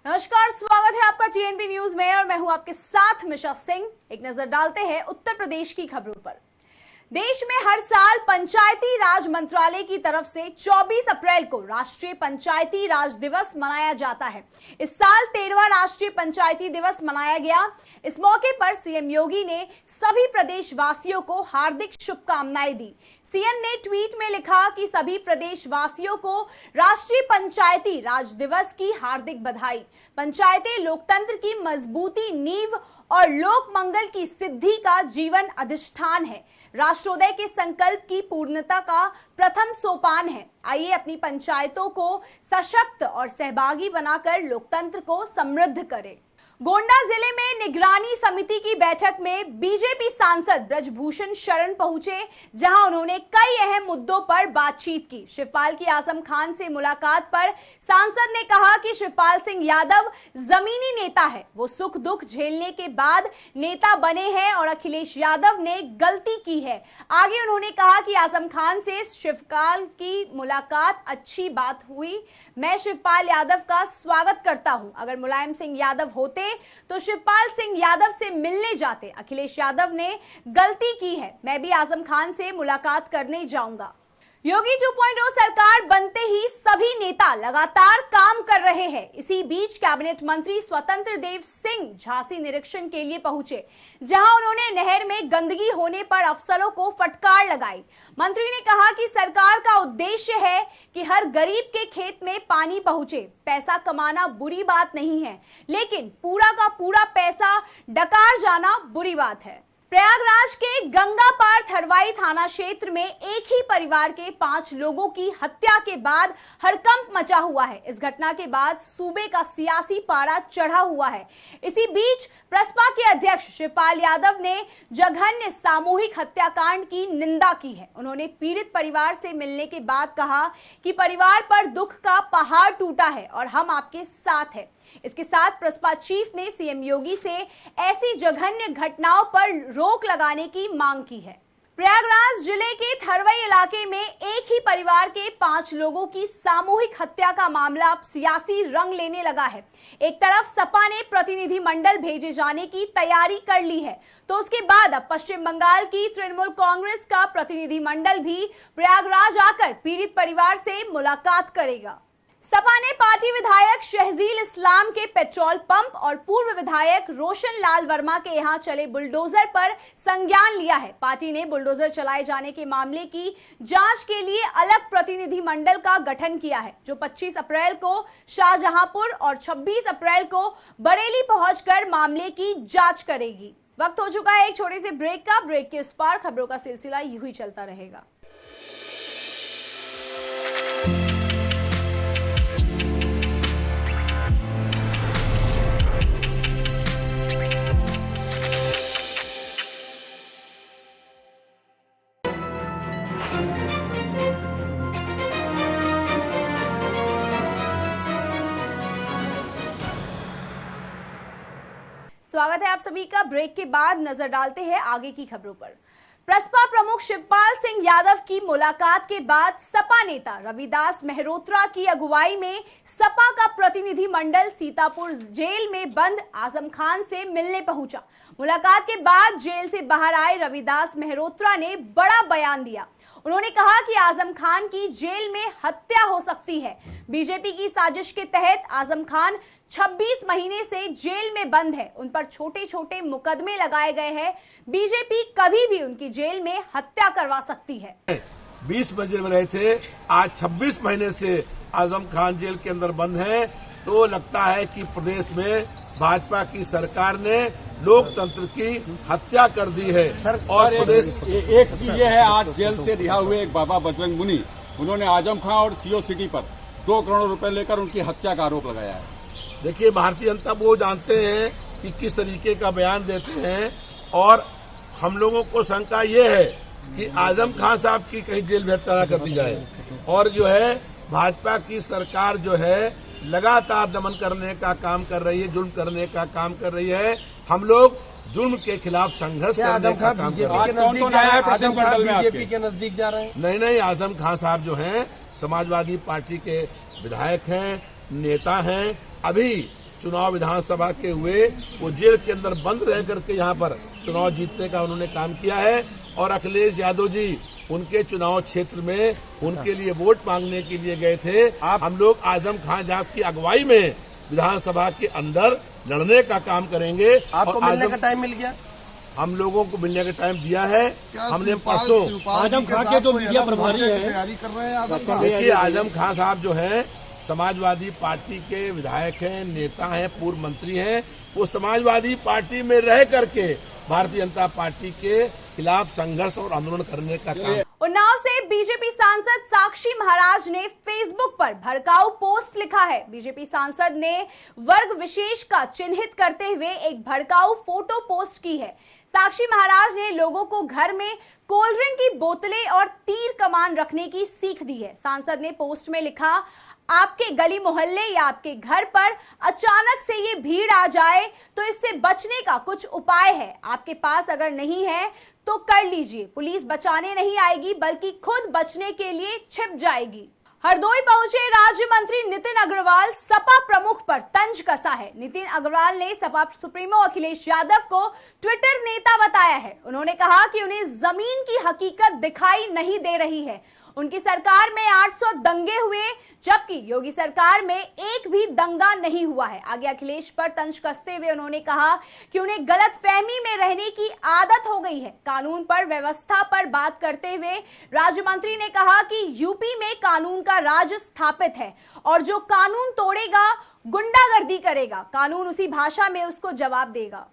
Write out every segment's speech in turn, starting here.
नमस्कार, स्वागत है आपका टीएनपी न्यूज में और मैं हूं आपके साथ मिशा सिंह। एक नजर डालते हैं उत्तर प्रदेश की खबरों पर। देश में हर साल पंचायती राज मंत्रालय की तरफ से 24 अप्रैल को राष्ट्रीय पंचायती राज दिवस मनाया जाता है। इस साल 13वां राष्ट्रीय पंचायती दिवस मनाया गया। इस मौके पर सीएम योगी ने सभी प्रदेशवासियों को हार्दिक शुभकामनाएं दी। सीएम ने ट्वीट में लिखा कि सभी प्रदेशवासियों को राष्ट्रीय पंचायती राज दिवस की हार्दिक बधाई। पंचायतें लोकतंत्र की मजबूती नींव और लोक मंगल की सिद्धि का जीवन अधिष्ठान है। राष्ट्रोदय के संकल्प की पूर्णता का प्रथम सोपान है। आइए अपनी पंचायतों को सशक्त और सहभागी बनाकर लोकतंत्र को समृद्ध करें। गोंडा जिले में निगरानी समिति की बैठक में बीजेपी सांसद ब्रजभूषण शरण पहुंचे, जहां उन्होंने कई अहम मुद्दों पर बातचीत की। शिवपाल की आजम खान से मुलाकात पर सांसद ने कहा कि शिवपाल सिंह यादव जमीनी नेता है, वो सुख दुख झेलने के बाद नेता बने हैं और अखिलेश यादव ने गलती की है। आगे उन्होंने कहा कि आजम खान से शिवपाल की मुलाकात अच्छी बात हुई। मैं शिवपाल यादव का स्वागत करता हूं। अगर मुलायम सिंह यादव होते तो शिवपाल सिंह यादव से मिलने जाते। अखिलेश यादव ने गलती की है, मैं भी आजम खान से मुलाकात करने जाऊंगा। योगी 2.0 सरकार बनते ही सभी नेता लगातार काम कर रहे हैं। इसी बीच कैबिनेट मंत्री स्वतंत्र देव सिंह झांसी निरीक्षण के लिए पहुंचे, जहां उन्होंने नहर में गंदगी होने पर अफसरों को फटकार लगाई। मंत्री ने कहा कि सरकार का उद्देश्य है कि हर गरीब के खेत में पानी पहुंचे। पैसा कमाना बुरी बात नहीं है, लेकिन पूरा का पूरा पैसा डकार जाना बुरी बात है। प्रयागराज के गंगा पार थरवाई थाना क्षेत्र में एक ही परिवार के 5 लोगों की हत्या के बाद हड़कंप मचा हुआ है। इस घटना के बाद सूबे का सियासी पारा चढ़ा हुआ है। इसी बीच प्रसपा के अध्यक्ष शिवपाल यादव ने जघन्य सामूहिक हत्याकांड की निंदा की है। उन्होंने पीड़ित परिवार से मिलने के बाद कहा कि परिवार पर दुख का पहाड़ टूटा है और हम आपके साथ हैं। इसके साथ प्रसपा चीफ ने सीएम योगी से ऐसी जघन्य घटनाओं पर रोक लगाने की मांग की है। प्रयागराज जिले के थरवई इलाके में एक ही परिवार के 5 लोगों की सामूहिक हत्या का मामला अब सियासी रंग लेने लगा है। एक तरफ सपा ने प्रतिनिधि मंडल भेजे जाने की तैयारी कर ली है, तो उसके बाद अब पश्चिम बंगाल की तृणमूल कांग्रेस का प्रतिनिधि मंडल भी प्रयागराज आकर पीड़ित परिवार से मुलाकात करेगा। सपा ने पार्टी विधायक शहजील इस्लाम के पेट्रोल पंप और पूर्व विधायक रोशन लाल वर्मा के यहां चले बुलडोजर पर संज्ञान लिया है। पार्टी ने बुलडोजर चलाए जाने के मामले की जांच के लिए अलग प्रतिनिधि मंडल का गठन किया है, जो 25 अप्रैल को शाहजहांपुर और 26 अप्रैल को बरेली पहुंचकर मामले की जांच करेगी। वक्त हो चुका है एक छोटे से ब्रेक का। ब्रेक के उस पार खबरों का सिलसिला यूं ही चलता रहेगा। स्वागत है आप सभी का। ब्रेक के बाद नजर डालते हैं आगे की खबरों पर। प्रसपा प्रमुख शिवपाल सिंह यादव की मुलाकात के बाद सपा नेता रविदास मेहरोत्रा की अगुवाई में सपा का प्रतिनिधि मंडल सीतापुर जेल में बंद आजम खान से मिलने पहुंचा। मुलाकात के बाद जेल से बाहर आए रविदास मेहरोत्रा ने बड़ा बयान दिया। उन्होंने कहा कि आजम खान की जेल में हत्या हो सकती है। बीजेपी की साजिश के तहत आजम खान 26 महीने से जेल में बंद है। उन पर छोटे छोटे मुकदमे लगाए गए हैं। बीजेपी कभी भी उनकी जेल में हत्या करवा सकती है। 20 मंजिल में रहे थे, आज 26 महीने से आजम खान जेल के अंदर बंद हैं। तो लगता है कि प्रदेश में भाजपा की सरकार ने लोकतंत्र की हत्या कर दी है। और एक चीज ये है, आज जेल से रिहा हुए एक बाबा बजरंग मुनि, उन्होंने आजम खान और सीओ सिटी पर 2 करोड़ रुपए लेकर उनकी हत्या का आरोप लगाया है। देखिए, भारतीय जनता वो जानते हैं कि किस तरीके का बयान देते हैं, और हम लोगों को शंका ये है कि आजम खान साहब की कहीं जेल में हत्या कर दी जाए। और जो है भाजपा की सरकार जो है लगातार दमन करने का काम कर रही है, जुल्म करने का काम कर रही है। हम लोग जुल्म के खिलाफ संघर्ष करने का काम कर रहे हैं। बीजेपी के नजदीक जा रहे हैं। नहीं, आजम खान साहब जो हैं समाजवादी पार्टी के विधायक हैं, नेता हैं। अभी चुनाव विधानसभा के हुए वो जेल के अंदर बंद रह करके यहाँ पर चुनाव जीतने का उन्होंने काम किया है। और अखिलेश यादव जी उनके चुनाव क्षेत्र में उनके लिए वोट मांगने के लिए गए थे। हम लोग आजम खान साहब की अगुवाई में विधानसभा के अंदर लड़ने का काम करेंगे। आपको मिलने का टाइम मिल गया? हम लोगों को मिलने का टाइम दिया है। हमने परसों आजम खान के जो मीडिया प्रभारी है तैयारी कर रहे हैं। देखिए, आजम खान साहब जो हैं समाजवादी पार्टी के विधायक हैं, नेता हैं, पूर्व मंत्री हैं। वो समाजवादी पार्टी में रह करके भारतीय जनता पार्टी के खिलाफ संघर्ष और आंदोलन करने का काम। उन्नाव से बीजेपी सांसद साक्षी महाराज ने फेसबुक पर भड़काऊ पोस्ट लिखा है। बीजेपी सांसद ने वर्ग विशेष का चिन्हित करते हुए एक भड़काऊ फोटो पोस्ट की है। साक्षी महाराज ने लोगों को घर में कोल्ड ड्रिंक की बोतलें और तीर कमान रखने की सीख दी है। सांसद ने पोस्ट में लिखा, आपके गली मोहल्ले या आपके घर पर अचानक से ये भीड़ आ जाए तो इससे बचने का कुछ उपाय है। आपके पास अगर नहीं है तो कर लीजिए। पुलिस बचाने नहीं आएगी बल्कि खुद बचने के लिए छिप जाएगी। हरदोई पहुंचे राज्य मंत्री नितिन अग्रवाल, सपा प्रमुख पर तंज कसा है। नितिन अग्रवाल ने सपा सुप्रीमो अखिलेश यादव को ट्विटर नेता बताया है। उन्होंने कहा कि उन्हें जमीन की हकीकत दिखाई नहीं दे रही है। उनकी सरकार में 800 दंगे हुए जबकि योगी सरकार में एक भी दंगा नहीं हुआ है। आगे अखिलेश पर तंज कसते हुए उन्होंने कहा कि उन्हें गलतफहमी में रहने की आदत हो गई है। कानून पर व्यवस्था पर बात करते हुए राज्य मंत्री ने कहा कि यूपी में कानून का राज स्थापित है और जो कानून तोड़ेगा, गुंडागर्दी करेगा, कानून उसी भाषा में उसको जवाब देगा।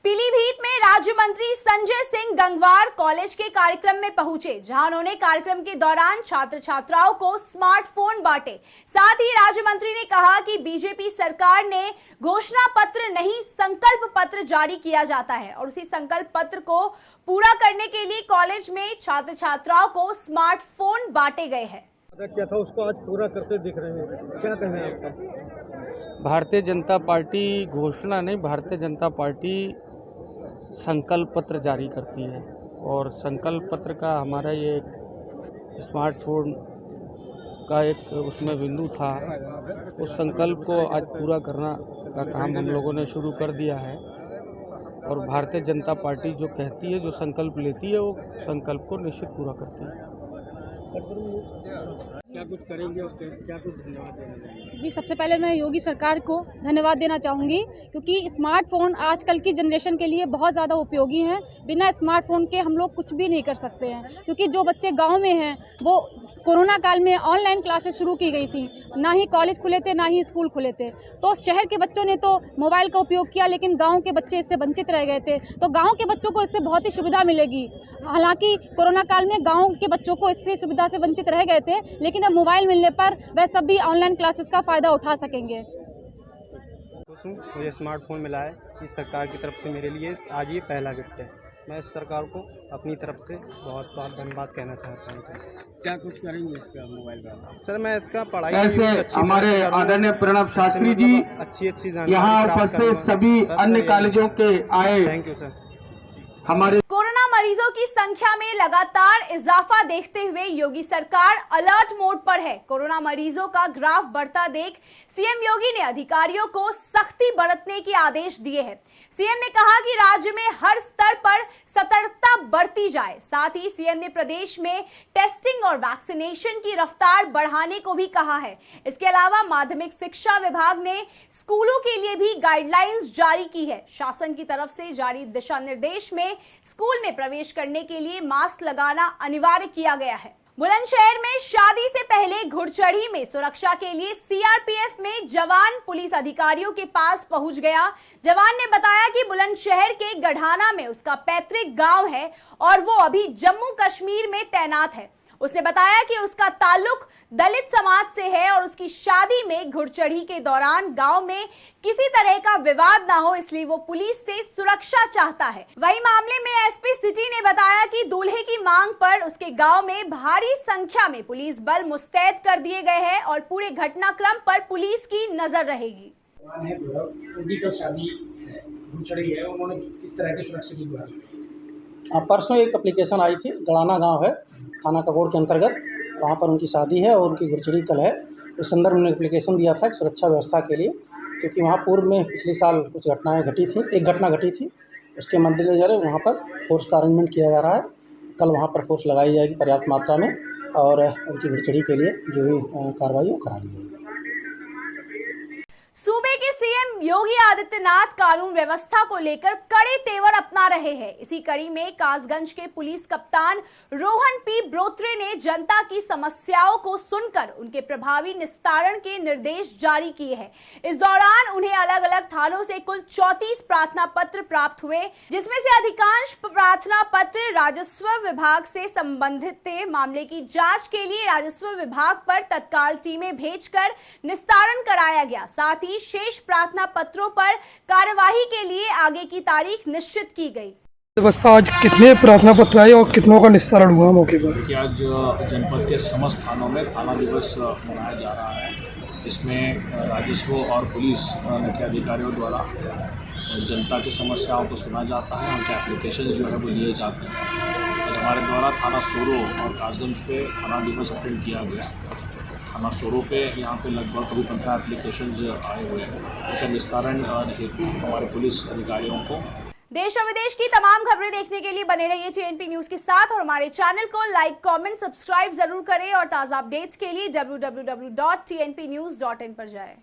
पीलीभीत में राज्य मंत्री संजय सिंह गंगवार कॉलेज के कार्यक्रम में पहुंचे, जहां उन्होंने कार्यक्रम के दौरान छात्र छात्राओं को स्मार्टफोन बांटे। साथ ही राज्य मंत्री ने कहा कि बीजेपी सरकार ने घोषणा पत्र नहीं संकल्प पत्र जारी किया जाता है और उसी संकल्प पत्र को पूरा करने के लिए कॉलेज में छात्र छात्राओं को स्मार्टफोन बांटे गए हैं। क्या था उसको आज पूरा करते दिख रहे हैं, क्या कहना है आपका? भारतीय जनता पार्टी घोषणा नहीं, भारतीय जनता पार्टी संकल्प पत्र जारी करती है और संकल्प पत्र का हमारा ये एक स्मार्टफोन का एक उसमें बिंदु था। उस संकल्प को आज पूरा करना का काम हम लोगों ने शुरू कर दिया है और भारतीय जनता पार्टी जो कहती है, जो संकल्प लेती है, वो संकल्प को निश्चित पूरा करती है। क्या कुछ करेंगे और क्या कुछ धन्यवाद देना चाहेंगे? जी, सबसे पहले मैं योगी सरकार को धन्यवाद देना चाहूँगी क्योंकि स्मार्टफोन आजकल की जनरेशन के लिए बहुत ज़्यादा उपयोगी हैं। बिना स्मार्टफोन के हम लोग कुछ भी नहीं कर सकते हैं क्योंकि जो बच्चे गांव में हैं वो कोरोना काल में ऑनलाइन क्लासेस शुरू की गई थी, ना ही कॉलेज खुले थे ना ही स्कूल खुले थे। तो शहर के बच्चों ने तो मोबाइल का उपयोग किया लेकिन गाँव के बच्चे इससे वंचित रह गए थे। तो गाँव के बच्चों को इससे बहुत ही सुविधा मिलेगी। हालाँकि कोरोना काल में गाँव के बच्चों को इससे सुविधा से वंचित रह गए थे, लेकिन अब मोबाइल मिलने पर वह सभी ऑनलाइन क्लासेस का फ़ायदा उठा सकेंगे। मुझे स्मार्टफोन मिला है इस सरकार की तरफ से, मेरे लिए आज ये पहला गिफ्ट है। मैं इस सरकार को अपनी तरफ से बहुत बहुत धन्यवाद कहना चाहता हूँ। क्या कुछ करेंगे इसका मोबाइल का? सर, मैं इसका पढ़ाई ऐसे हमारे आदरणीय प्रणव शास्त्री जी अच्छी यहाँ उपस्थित सभी अन्य कॉलेजों के आए। Thank you sir. हमारे कोरोना मरीजों की संख्या में लगातार इजाफा देखते हुए योगी सरकार अलर्ट मोड पर है। कोरोना मरीजों का ग्राफ बढ़ता देख सीएम योगी ने अधिकारियों को सख्ती बरतने के आदेश दिए हैं। सीएम ने कहा कि राज्य में हर स्तर पर सतर्कता बरती जाए। साथ ही सीएम ने प्रदेश में टेस्टिंग और वैक्सीनेशन की रफ्तार बढ़ाने को भी कहा है। इसके अलावा माध्यमिक शिक्षा विभाग ने स्कूलों के लिए भी गाइडलाइंस जारी की है। शासन की तरफ से जारी दिशा निर्देश में स्कूल में प्रवेश करने के लिए मास्क लगाना अनिवार्य किया गया है। बुलंदशहर में शादी से पहले घुड़चढ़ी में सुरक्षा के लिए सीआरपीएफ में जवान पुलिस अधिकारियों के पास पहुंच गया। जवान ने बताया कि बुलंदशहर के गढ़ाना में उसका पैतृक गांव है और वो अभी जम्मू कश्मीर में तैनात है। उसने बताया कि उसका ताल्लुक दलित समाज से है और उसकी शादी में घुड़चढ़ी के दौरान गांव में किसी तरह का विवाद ना हो, इसलिए वो पुलिस से सुरक्षा चाहता है। वही मामले में एसपी सिटी ने बताया कि दूल्हे की मांग पर उसके गांव में भारी संख्या में पुलिस बल मुस्तैद कर दिए गए हैं और पूरे घटनाक्रम पर पुलिस की नजर रहेगी। परसों एक एप्लीकेशन आई थी, गड़ाना गांव है, थाना ककोड़ के अंतर्गत, वहाँ पर उनकी शादी है और उनकी घुड़चढ़ी कल है। इस संदर्भ में एप्लीकेशन दिया था सुरक्षा व्यवस्था के लिए, क्योंकि वहाँ पूर्व में पिछले साल कुछ घटनाएं घटी थी, एक घटना घटी थी, उसके मद्देनज़र वहाँ पर फोर्स का अरेंजमेंट किया जा रहा है। कल वहाँ पर फोर्स लगाई जाएगी पर्याप्त मात्रा में और उनकी भिड़चड़ी के लिए जो भी कार्रवाई वो करा ली जाएगी। सूबे के सीएम योगी आदित्यनाथ कानून व्यवस्था को लेकर कड़े तेवर अपना रहे हैं। इसी कड़ी में कासगंज के पुलिस कप्तान रोहन पी ब्रोत्रे ने जनता की समस्याओं को सुनकर उनके प्रभावी निस्तारण के निर्देश जारी किए हैं। इस दौरान उन्हें अलग अलग थानों से कुल 34 प्रार्थना पत्र प्राप्त हुए, जिसमें से अधिकांश प्रार्थना पत्र राजस्व विभाग से संबंधित थे। मामले की जांच के लिए राजस्व विभाग पर तत्काल टीमें भेजकर निस्तारण कराया गया। साथ ही शेष प्रार्थना पत्रों पर कार्यवाही के लिए आगे की तारीख निश्चित की गई। व्यवस्था आज कितने प्रार्थना पत्र आए और कितनों का निस्तारण हुआ मौके पर? कि आज जनपद के समस्त थानों में थाना दिवस मनाया जा रहा है। इसमें राजस्व और पुलिस के अधिकारियों द्वारा जनता की समस्याओं को सुना जाता है, उनके एप्लीकेशन जो है वो लिए जाते हैं। आज हमारे द्वारा थाना सोरो और कासगंज पे थाना दिवस अटेंड किया गया। थाना सोरो पे यहाँ पे लगभग करीब 15 एप्लीकेशन आए हुए हैं, उनका निस्तारण हेतु हमारे पुलिस अधिकारियों को। देश और विदेश की तमाम खबरें देखने के लिए बने रहिए TNP न्यूज के साथ और हमारे चैनल को लाइक, कमेंट, सब्सक्राइब जरूर करें और ताज़ा अपडेट्स के लिए www.tnpnews.in पर जाएं।